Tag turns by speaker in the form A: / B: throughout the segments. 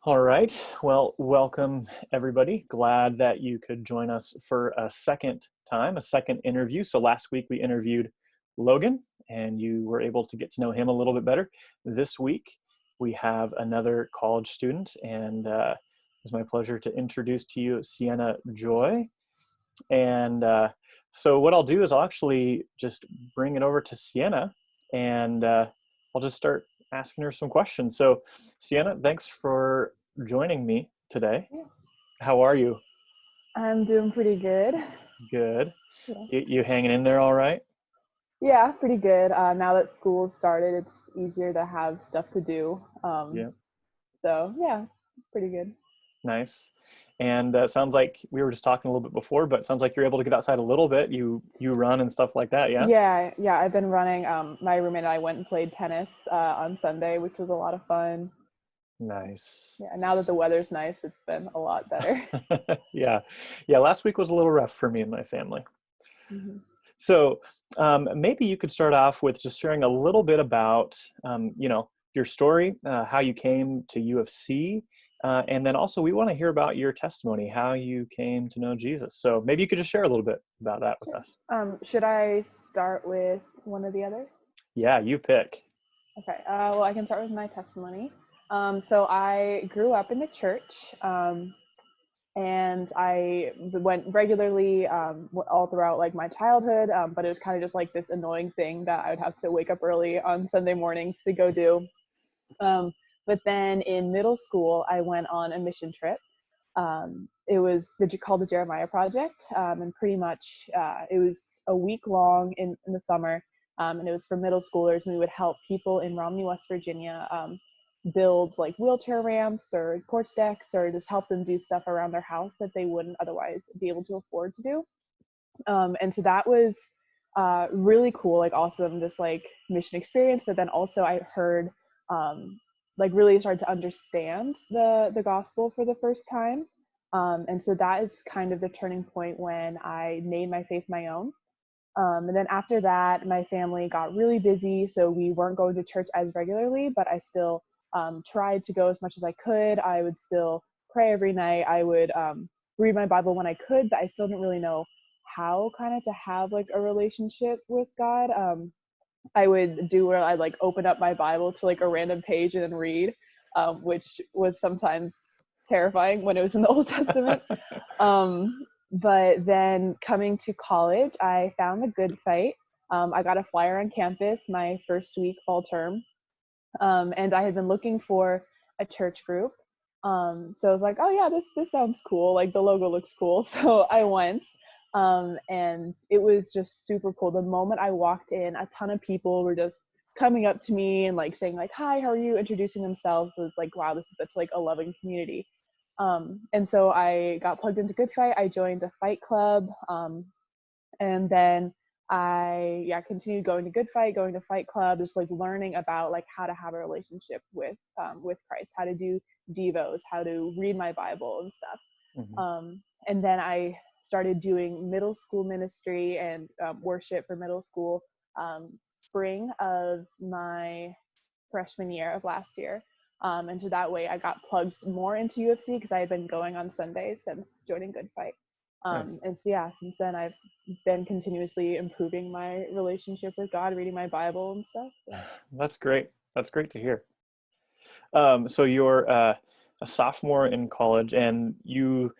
A: All right. Well, welcome everybody. Glad that you could join us for a second time, a second interview. So last week we interviewed Logan and you were able to get to know him a little bit better. This week we have another college student and it's my pleasure to introduce to you Siena Joy. And so what I'll do is I'll actually just bring it over to Siena and I'll just start asking her some questions. So Siena, thanks for joining me today.
B: Yeah.
A: How are you?
B: I'm doing pretty good.
A: Good.
B: Yeah,
A: You hanging in there all right?
B: yeah, pretty good. Now that school's started, it's easier to have stuff to do.
A: Yeah,
B: So yeah, it's pretty good.
A: nice. And sounds like we were just talking a little bit before, but it sounds like you're able to get outside a little bit. You run and stuff like that, yeah?
B: Yeah. I've been running. My roommate and I went and played tennis on Sunday, which was a lot of fun.
A: Nice.
B: Yeah, now that the weather's nice, it's been a lot better.
A: Yeah. Yeah, last week was a little rough for me and my family.
B: hmm
A: So maybe you could start off with just sharing a little bit about, your story, how you came to U of C, and then also we want to hear about your testimony, how you came to know Jesus. So maybe you could just share a little bit about that with
B: Sure.
A: us.
B: Should I start with one of the others?
A: Yeah, you pick.
B: Okay. Well, I can start with my testimony. So I grew up in the church. And I went regularly all throughout like my childhood, but it was kind of just like this annoying thing that I would have to wake up early on Sunday mornings to go do. But then in middle school, I went on a mission trip. It was called the Jeremiah Project, and pretty much it was a week long in the summer, and it was for middle schoolers, and we would help people in Romney, West Virginia, build like wheelchair ramps or porch decks, or just help them do stuff around their house that they wouldn't otherwise be able to afford to do. And so that was really cool, like awesome, this like mission experience. But then also I heard like really started to understand the gospel for the first time. And so that is kind of the turning point when I made my faith my own. And then after that, my family got really busy, so we weren't going to church as regularly, but I still tried to go as much as I could. I would still pray every night. I would read my Bible when I could, but I still didn't really know how kind of to have like a relationship with God. I would do where I'd like open up my Bible to like a random page and then read, which was sometimes terrifying when it was in the Old Testament. But then coming to college, I found the Good Fight. I got a flyer on campus my first week fall term, and I had been looking for a church group. So I was like, oh yeah, this sounds cool. Like the logo looks cool. So I went, and it was just super cool. The moment I walked in, a ton of people were just coming up to me and like saying like, hi, how are you? Introducing themselves. It was like, wow, this is such like a loving community. And so I got plugged into Good Fight. I joined a fight club, and then I continued going to Good Fight, going to Fight Club, just like learning about like how to have a relationship with Christ, how to do devos, how to read my Bible and stuff.
A: Mhm.
B: And then I started doing middle school ministry and worship for middle school spring of my freshman year of last year. And so that way I got plugged more into UFC because I had been going on Sundays since joining Good Fight.
A: Nice.
B: And so yeah, since then I've been continuously improving my relationship with God, reading my Bible and stuff. So.
A: That's great. That's great to hear. So you're a sophomore in college, and you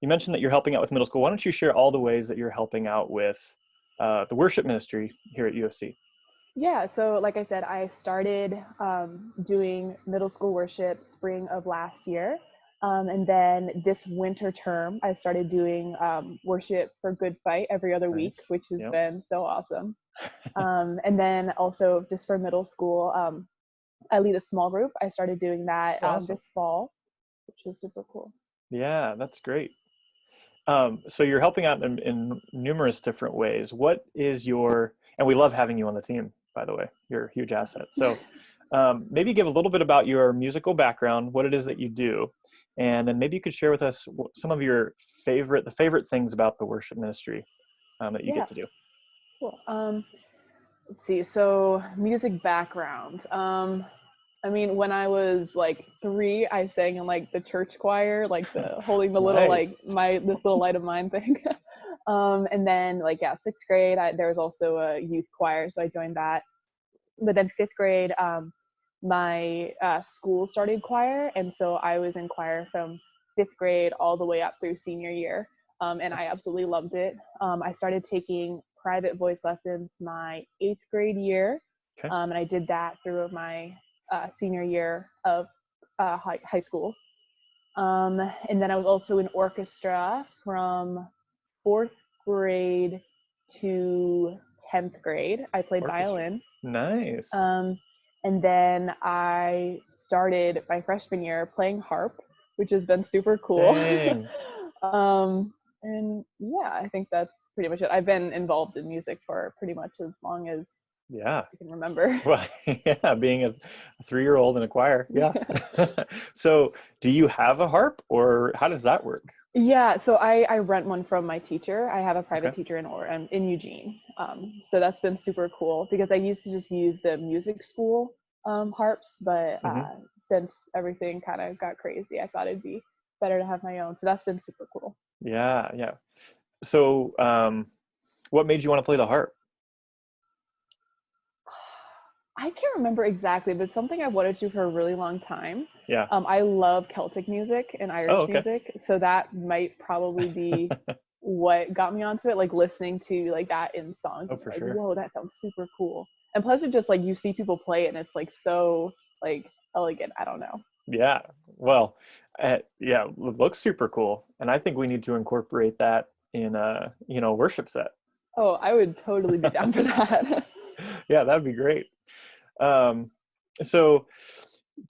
A: mentioned that you're helping out with middle school. Why don't you share all the ways that you're helping out with the worship ministry here at UFC?
B: Yeah, so like I said, I started doing middle school worship spring of last year. And then this winter term, I started doing worship for Good Fight every other week,
A: Nice.
B: which has
A: Yep.
B: been so awesome. And then also just for middle school, I lead a small group. I started doing that
A: Awesome.
B: this fall, which is super cool.
A: Yeah, that's great. So you're helping out in numerous different ways. What is and we love having you on the team, by the way. You're a huge asset. So maybe give a little bit about your musical background, what it is that you do, and then maybe you could share with us some of your the favorite things about the worship ministry that you get
B: Yeah,
A: to do.
B: cool. Let's see. So music background. I mean, when I was like 3, I sang in like the church choir, like the holding the little like
A: Nice.
B: my this little light of mine thing. And then like yeah, 6th grade, there was also a youth choir, so I joined that. But then 5th grade, my school started choir, and so I was in choir from 5th grade all the way up through senior year, and I absolutely loved it. I started taking private voice lessons my 8th grade year,
A: Okay.
B: and I did that through my senior year of high school. And then I was also in orchestra from 4th grade to 10th grade. I played
A: Orchestra.
B: violin.
A: Nice.
B: Um, and then I started my freshman year playing harp, which has been super cool.
A: Dang.
B: And yeah, I think that's pretty much it. I've been involved in music for pretty much as long as
A: Yeah.
B: I can remember.
A: Well, yeah, being a 3-year-old in a choir. Yeah. So, do you have a harp or how does that work?
B: Yeah, so I rent one from my teacher. I have a private
A: Okay.
B: teacher in Eugene. So that's been super cool because I used to just use the music school harps, but
A: Hmm.
B: since everything kind of got crazy, I thought it'd be better to have my own. So that's been super cool.
A: Yeah, yeah. So, what made you want to play the harp?
B: I can't remember exactly, but it's something I wanted to for a really long time.
A: Yeah.
B: I love Celtic music and
A: Oh,
B: Irish
A: okay.
B: music, so that might probably be what got me onto it. Like listening to like that in songs,
A: Oh,
B: and
A: for
B: like,
A: sure.
B: whoa, that sounds super cool. And plus, it just like you see people play it, and it's like so like elegant. I don't know.
A: Yeah. Well, yeah, it looks super cool, and I think we need to incorporate that in a, worship set.
B: Oh, I would totally be down for that.
A: Yeah, that'd be great. Um, so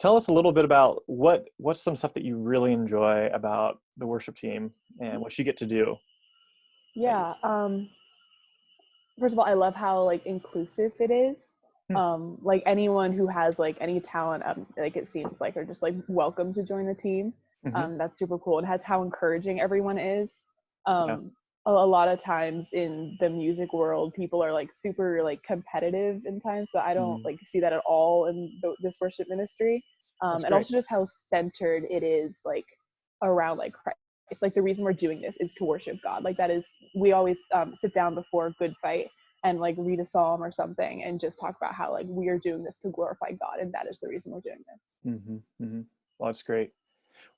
A: tell us a little bit about what's some stuff that you really enjoy about the worship team and what you get to do at
B: Yeah.
A: yours.
B: First of all, I love how like inclusive it is.
A: Hmm.
B: Like anyone who has like any talent, like it seems like are just like welcome to join the team.
A: Hmm.
B: That's super cool. It has how encouraging everyone is.
A: Yeah.
B: A lot of times in the music world, people are like super like competitive in times, but I don't
A: Mm,
B: like see that at all in this worship ministry.
A: that's
B: And
A: great.
B: also just how centered it is like around like Christ. It's like the reason we're doing this is to worship God. Like that is we always sit down before a good fight and like read a psalm or something and just talk about how like we are doing this to glorify God and that is the reason we're doing this.
A: Hmm. Hmm. Well, that's great.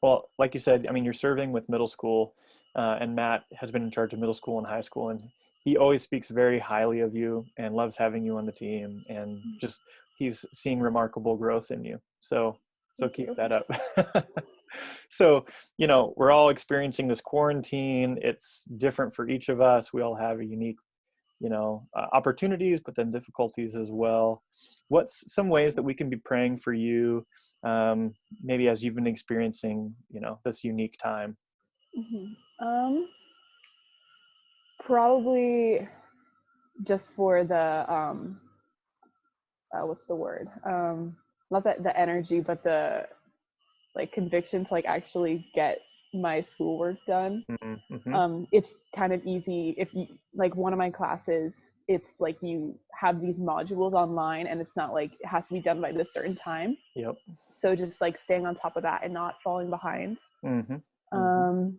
A: Well, like you said, I mean, you're serving with middle school, and Matt has been in charge of middle school and high school, and he always speaks very highly of you and loves having you on the team, and just he's seeing remarkable growth in you. So
B: Thank
A: keep
B: you.
A: that up. So, we're all experiencing this quarantine. It's different for each of us. We all have a unique opportunities, but then difficulties as well. What's some ways that we can be praying for you, maybe as you've been experiencing, this unique time?
B: Mm-hmm. Probably just for the what's the word? Not that the energy, but the like conviction to like actually get my schoolwork done.
A: Mm-hmm.
B: It's kind of easy if you like one of my classes. It's like you have these modules online, and it's not like it has to be done by this certain time.
A: Yep.
B: So just like staying on top of that and not falling behind.
A: Mm-hmm. Mm-hmm.
B: Um,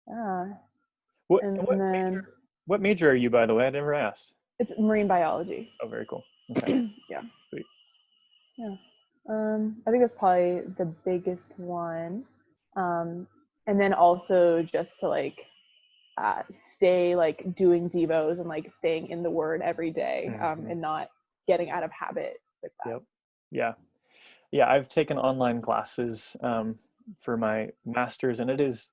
B: yeah,
A: What
B: and
A: and what
B: then
A: major what major are you, by the way? I never asked.
B: it's marine biology.
A: Oh, very cool. Okay.
B: Yeah,
A: Sweet.
B: yeah. I think that's probably the biggest one. Um, and then also just to like stay like doing devos and like staying in the word every day,
A: Mm-hmm.
B: and not getting out of habit with that.
A: Yep. Yeah. Yeah, I've taken online classes for my master's, and it is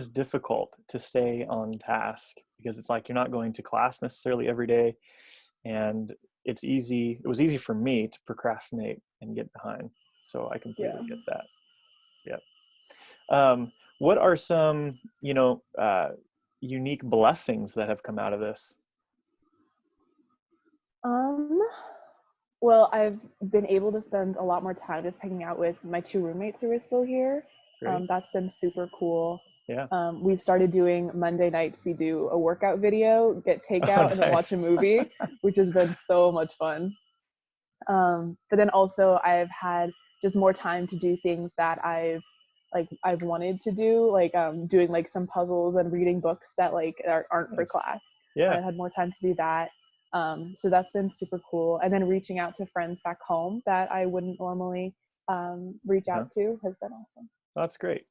A: difficult to stay on task because it's like you're not going to class necessarily every day, and it was easy for me to procrastinate and get behind. So I
B: Yeah.
A: completely get that. Yeah. What are some unique blessings that have come out of this?
B: Um, well, I've been able to spend a lot more time just hanging out with my 2 roommates who are still here.
A: Great.
B: That's been super cool.
A: Yeah.
B: We've started doing Monday nights. We do a workout video, get
A: Oh,
B: takeout, and then watch a
A: nice.
B: movie, which has been so much fun. But then also I've had just more time to do things that I've wanted to do, like doing like some puzzles and reading books that like aren't for
A: Nice.
B: class.
A: Yeah.
B: I've had more time to do that. So that's been super cool. And then reaching out to friends back home that I wouldn't normally reach
A: Uh-huh.
B: out to has been awesome.
A: That's great.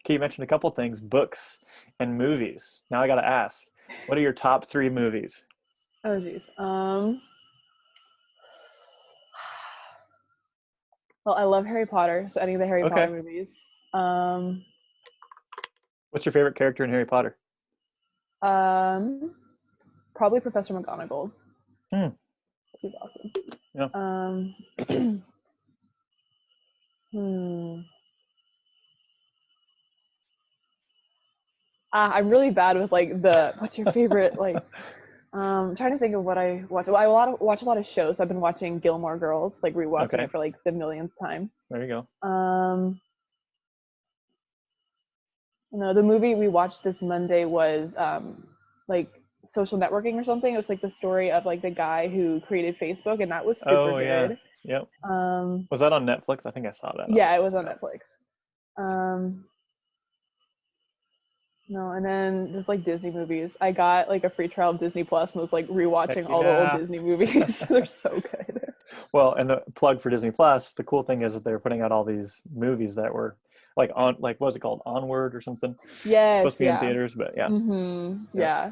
A: Okay, you mentioned a couple things, books and movies. Now I got to ask, what are your top three movies?
B: Oh geez. Well, I love Harry Potter, so any of the Harry Potter
A: Okay.
B: movies. Um,
A: What's your favorite character in Harry Potter?
B: um, Probably Professor McGonagall.
A: Hmm.
B: She's awesome.
A: Yeah.
B: Hmm. I'm really bad with like the what's your favorite like. I'm trying to think of what I watch. Well, watch a lot of shows. So I've been watching Gilmore Girls, like rewatching
A: Okay.
B: it for like the millionth time.
A: There you go.
B: Um, no, the movie we watched this Monday was like social networking or something. It was like the story of like the guy who created Facebook, and that was super
A: Oh yeah.
B: good.
A: Yep.
B: Um,
A: Was that on Netflix? I think I saw that on.
B: yeah, it was on
A: Yep.
B: Netflix. Um, no, and then just like Disney movies. I got like a free trial of Disney Plus and was like
A: Heck
B: rewatching all the old
A: yeah.
B: Disney movies. They're so good.
A: Well, and the plug for Disney Plus, the cool thing is that they're putting out all these movies that were like what was it called? Onward or something?
B: Yes,
A: Supposed to be in
B: yeah.
A: theaters, but yeah. Yep.
B: Yeah,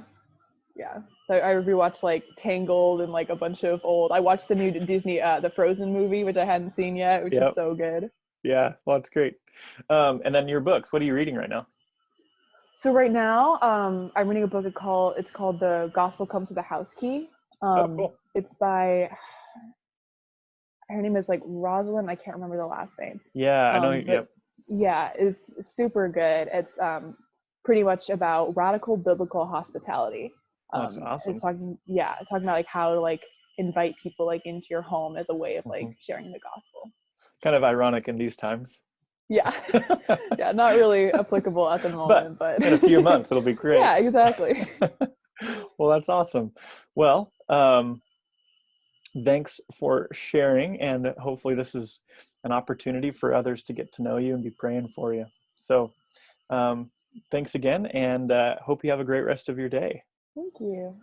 B: yeah. So I rewatched like Tangled and like a bunch of old. I watched the new Disney, the Frozen movie, which I hadn't seen yet, which was
A: Yep.
B: so good.
A: Yeah. Well, it's great. And then your books. What are you reading right now?
B: So right now, I'm reading a book it's called The Gospel Comes with a House Key.
A: Oh, cool.
B: It's by her name is like Rosalind. I can't remember the last name.
A: Yeah, I know.
B: But
A: Yep.
B: yeah, it's super good. It's pretty much about radical biblical hospitality.
A: Oh, that's
B: It's
A: awesome.
B: talking about like how to like invite people like into your home as a way of like
A: Hmm.
B: sharing the gospel.
A: Kind of ironic in these times.
B: Yeah, yeah, not really applicable at the
A: But
B: moment, but
A: in a few months, it'll be great.
B: yeah, exactly.
A: Well, that's awesome. Well, thanks for sharing, and hopefully, this is an opportunity for others to get to know you and be praying for you. So, um, thanks again, and hope you have a great rest of your day.
B: Thank you.